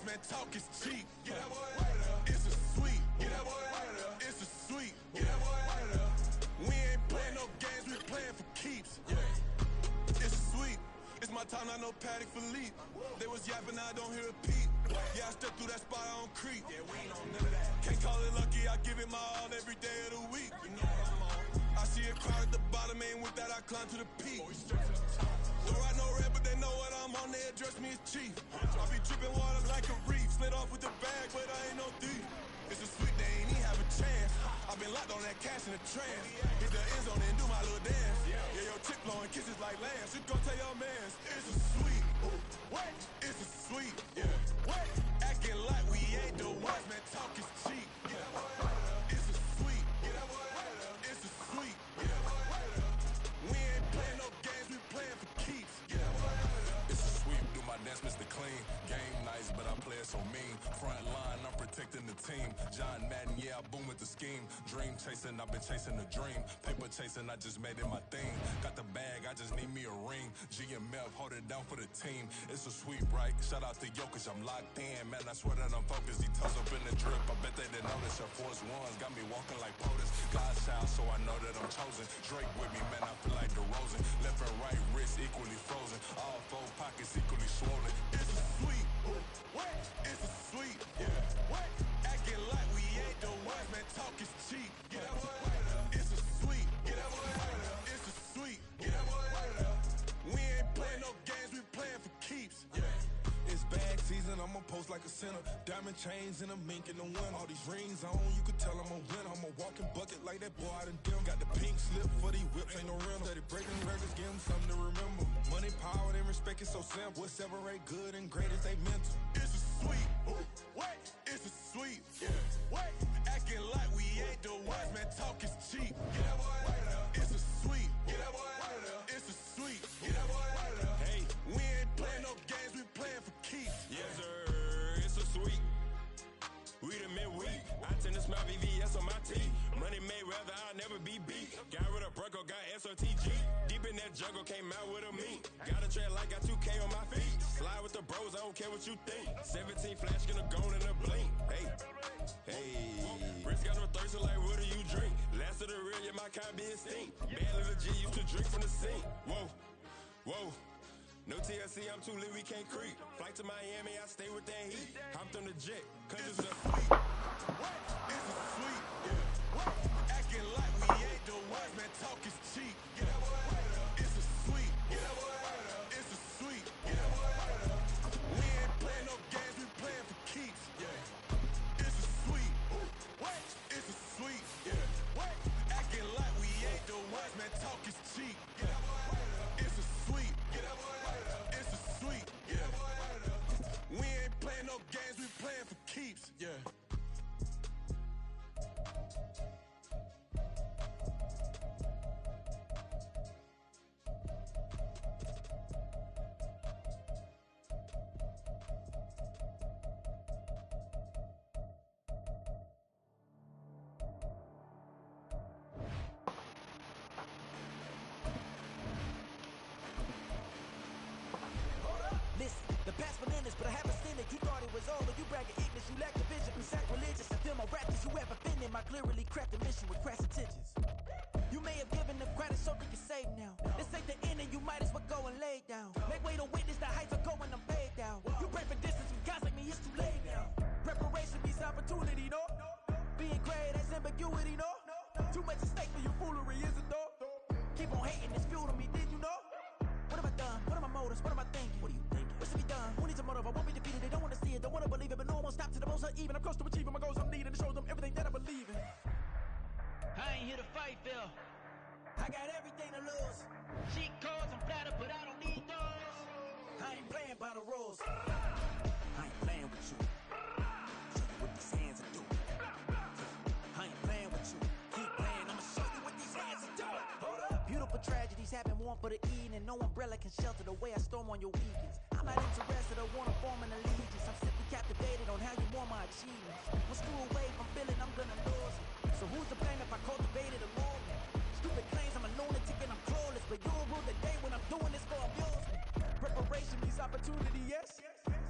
man, talk is cheap. Get that boy out of there. It's a sweep. Get that boy out of there. It's a sweep. Get that boy out of there. We ain't playing no games, we playing for keeps. Yeah. It's a sweep. It's my time, not no paddock for leap. They was yapping, I don't hear a peep. Yeah, I stepped through that spot, I don't creep. Yeah, we ain't on none of that. Can't call it lucky, I give it my all every day of the week. You know what I'm on. I see a crowd at the bottom, and with that I climb to the peak. Don't ride no red, but they know what I'm on, they address me as chief. I be dripping water like a reef. Slid off with the bag, but I ain't no thief. It's a sweet, they ain't even have a chance. I've been locked on that cash in the trance. Hit the end zone and do my little dance. Yeah, your chick blowing kisses like lambs. You gon' tell your mans, it's a sweet. What? It's a sweet. Yeah. What? Acting like we ain't the ones, man. Talk is cheap. Get that boy out of there. It's a sweet. Get that boy out of there. It's a sweet. Get that boy out of there. We ain't playing no games, we playing for keeps. Get that boy out of there. It's a sweep. Do my dance, Mr. Clean. Game nice, but I play it so mean. Front line, I'm protecting the team. John Madden, yeah, I boom with the scheme. Dream chasing, I've been chasing the dream. Paper chasing, I just made it my thing. Got the bag, I just need me a ring. GMF, hold it down for the team. It's a sweep, right? Shout out to Jokic, I'm locked in. Man, I swear that I'm focused. He toes up in the drip. I bet they didn't notice. Your force ones got me walking like POTUS. God's child, so I know that I'm chosen. Drake with me, man, I feel like DeRozan. Left and right wrist equally frozen. All four pockets equally swollen. It's a sweep. What? It's a sweep. Yeah. What? Acting like we ain't the ones, man. Talk is cheap. Get that boy out of there. It's a sweep. Get that boy out of there. It's a sweep. Get that boy out of there. We ain't playing no games, we playing for keeps. Yeah. It's bag season, I'ma post like a sinner. Diamond chains and a mink in the wind. All these rings on, you can tell I'm a winner. I'm a walking bucket like that boy out in dim. Got the pink slip for these whips, ain't no rental. Steady breaking records, give them something to remember. Money, power, and respect is so simple. What separate good and great is they mental. It's a sweep. What? It's a sweep. Yeah. What? Acting like we ain't the ones, man. Talk is cheap. Get that boy out of there. It's a sweep. Get that boy out of there. It's a sweep. Get that boy out of there. Hey, we ain't playing no games, we playing for keeps. Yes, sir. It's a sweep. We the midweek. I tend to smell VVS on my teeth. Money made rather I'll never be beat. Got rid of Bronco, got SOTG. Deep in that jungle, came out with a meat. Got a tread like got 2K on my feet. Slide with the bros, I don't care what you think. 17 flash, gonna go in a blink. Hey, hey. Wrist got no thirst, like what do you drink? Last of the real, yeah, my kind be extinct. Bad little G used to drink from the sink. Whoa, whoa. No TLC, I'm too lit, we can't creep. Flight to Miami, I stay with that heat. Hopped on the jet, cause it's a sweep. What? It's a sweep. Yeah. What? Acting like we ain't the ones, man. Talk is cheap. Get that boy out of there. It's a sweep. Get that boy out of there. It's a sweep. Get that boy out of there. We ain't playing no games, we playing for keeps. Yeah. It's a sweep. What? It's a sweep. Yeah. What? Acting like we ain't the ones, man. Talk is cheap. Get that boy out of there. It's a sweep. Get that boy out of there. It's a sweep. Get that boy out of there. We ain't playing no games, we playing for keeps. Yeah. Listen, the past bananas, but I haven't seen it. You thought it was over, you bragging ignorance, you lack the vision, be sacrilegious. I feel my raptors, you ever offended my clearly crafted mission with crass intentions. You may have given them credit so they can save now. This ain't the end and you might as well go and lay down. Make way to witness the heights are going, I'm paid down. You pray for distance with guys like me, it's too late now. Preparation means opportunity, no? Being great has ambiguity, no? Too much at stake for your foolery, is it though? Keep on hating, it's fuel to me, did you know? What have I done? What are my motives? What am I thinking? What are you thinking? What's to be done? Who needs a motive? I won't be defeated. They don't want to see it, don't want to believe it, but no one won't stop to the most uneven. I'm close to achieving my goals. I'm needing to show them everything that I believe in. I ain't here to fight, Phil. I got everything to lose. Cheat codes, I'm flattered, but I don't need those. I ain't playing by the rules. I ain't playing with you. Show you what these hands are doing. I ain't playing with you. Keep playing, I'ma show you what these hands are doing. Hold up. Beautiful tragedies happen, one for the evening. No umbrella can shelter the way I storm on your weekends. I'm not interested or wanna form an allegiance. I'm simply captivated on how you want my achievements. One screw away from feeling I'm gonna lose it. So who's to blame if I cultivated a movement? Stupid claims I'm a lunatic and I'm clueless, but you'll rule the day when I'm doing this for amusement. Preparation means opportunity, yes?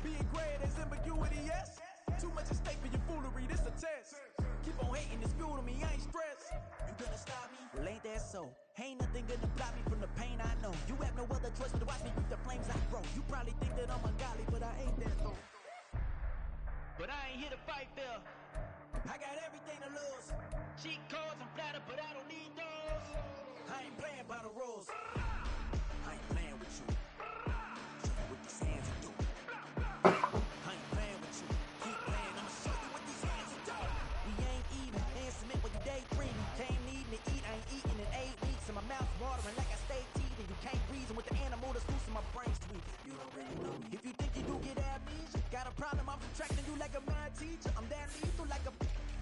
Being great is ambiguity, yes. Too much at stake for your foolery, this a test. Keep on hating, it's fuel to me, I ain't stressed. You gonna stop me? Well, ain't that so? Ain't nothing gonna block me from the pain I know. You have no other choice but to watch me with the flames I grow. You probably think that I'm ungodly, but I ain't that though. But I ain't here to fight fair. I got everything to lose. Cheat codes and flatter, but I don't need those. I ain't playing by the rules. I ain't playing with you. With these hands I do. I ain't playing with you. Keep playing, I'ma show you what these hands do. We ain't even intimate when you daydreaming. Came needing to eat, I ain't eating in 8 weeks. And my mouth's watering like I stay teething. You can't reason with the animal that's loose in my brain sweet. You don't really know me. If you think you do get amnesia, got a problem, I'm subtracting you like a mad teacher. I'm that lethal like a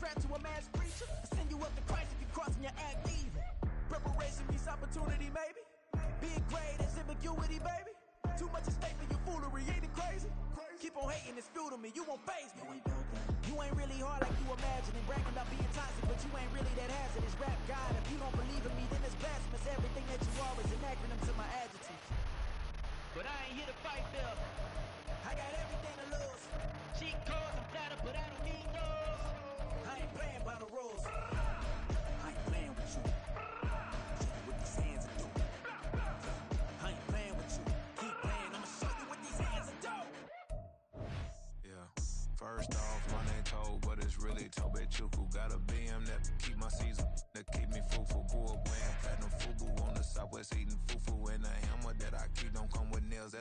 threat to a mass preacher. I send you up to Christ if you crossing your act evil. Preparation means opportunity, maybe. Being great is ambiguity, baby. Too much at stake for your foolery, ain't it crazy? Keep on hating, it's fuel to me, you won't faze me. You ain't really hard like you imagine and bragging about being toxic, but you ain't really that hazardous. Rap God, if you don't believe in me, then it's blasphemous. Everything that you are is an acronym to my adjectives. But I ain't here to fight fair. I got everything to lose. Cheat codes and flatter, but I don't need those. I ain't playing by the rules. I ain't playing with you. With these hands I do. I ain't playing with you. Keep playing, I'ma show you what these hands do. Yeah. First off, my name Toe, but it's really Tobe Chuku. Got a BM that keep my season, that keep me fufu. Grew up wearing platinum fubu on the Southwest eating fufu. And the hammer that I keep don't come with nails.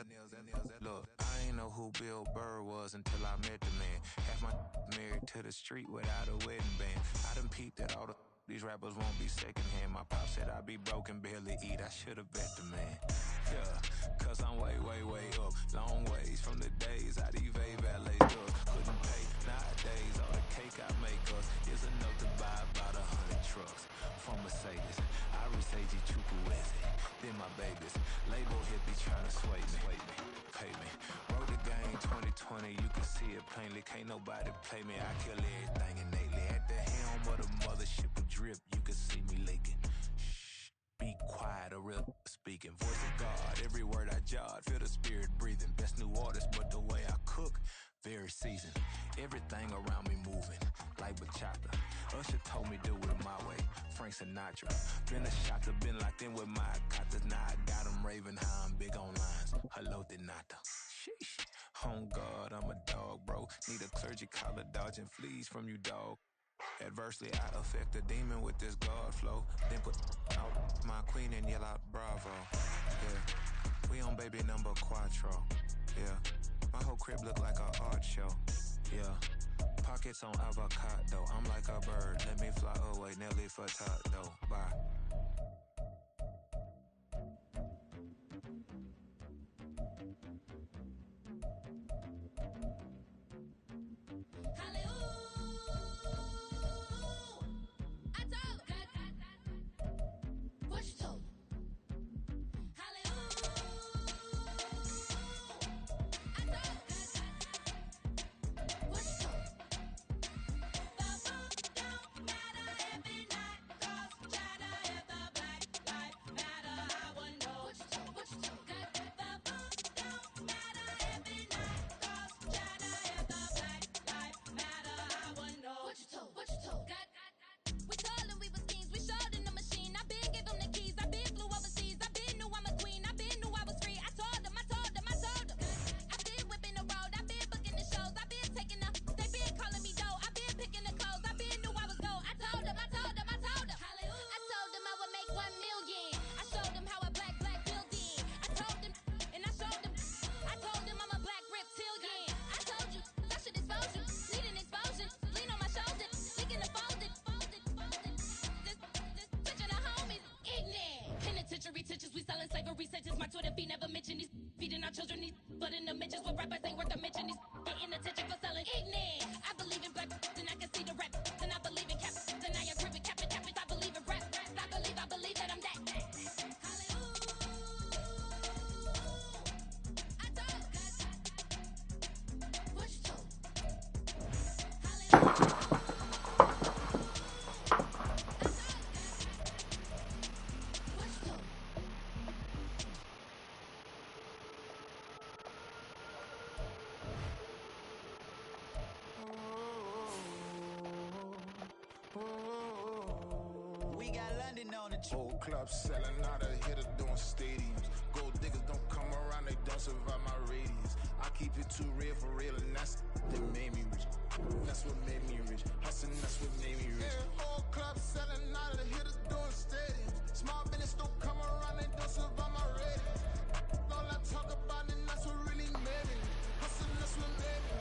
Look, I ain't know who Bill Burr was until I met the man. Half my married to the street without a wedding band. I done peeped at all these rappers won't be secondhand. My pop said I'd be broken, barely eat. I should've bet the man. Yeah, cause I'm way up. Long ways from the days I evade valet stuff. Couldn't pay nowadays. All the cake I make us is enough to buy about 100 trucks. From Mercedes, I resage Chukwueze. Then my babies, label hippie trying to sway me. Pay me. Wrote the game 2020, you can see it plainly. Can't nobody play me. I kill everything innately. At the helm of the mothership with drip, you can see me leaking. Shh, be quiet, a real speaking. Voice of God, every word I jot, feel the spirit breathing. Best new artist, but the way I cook, very seasoned. Everything around me moving, like bachata. Usher told me do it my way, Frank Sinatra. Been a shocker, been locked in with my katas. Now I got them raving how I'm big on lines. Hello, Denata. Sheesh. On God, I'm a dog, bro. Need a clergy collar, dodging fleas from you, dog. Adversely, I affect the demon with this God flow. Then put out my queen and yell out bravo. Yeah, we on baby number quattro. Yeah, my whole crib look like an art show. Yeah, pockets on avocado. I'm like a bird, let me fly away. Nelly Furtado, bye. We selling slavery sentences. My Twitter feed never mention these. Feeding our children these. But in the mentions, what rappers ain't worth a mention. These getting attention for selling ignorant. I believe in black, and I can see the rap. And I believe in cap, and I agree with cap. I believe in rap. I believe that I'm that. grinding on the Whole club selling out a hitter doing stadiums. Gold diggers don't come around, they don't survive my radius. I keep it too real for real, and that's that made me rich. That's what made me rich. Hustling, that's what made me rich. Yeah, whole club selling out of hitters doing stadiums. Small business don't come around, they don't survive my radius. All I talk about, and that's what really made me. Hustling, that's what made me.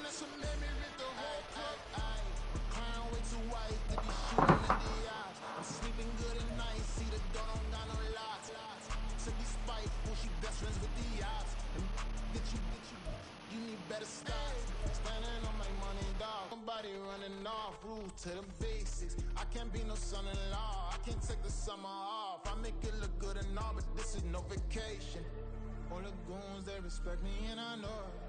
That's what made me rich. The whole club. Clown way too white to be shooting in the eyes. I'm sleeping good at night, see the door don't got no locks. To be spiteful, she best friends with the odds. Get you need better stop. Standing on my money, dog. Somebody running off, rules to the basics. I can't be no son-in-law, I can't take the summer off. I make it look good and all, but this is no vacation. All the goons, they respect me and I know it.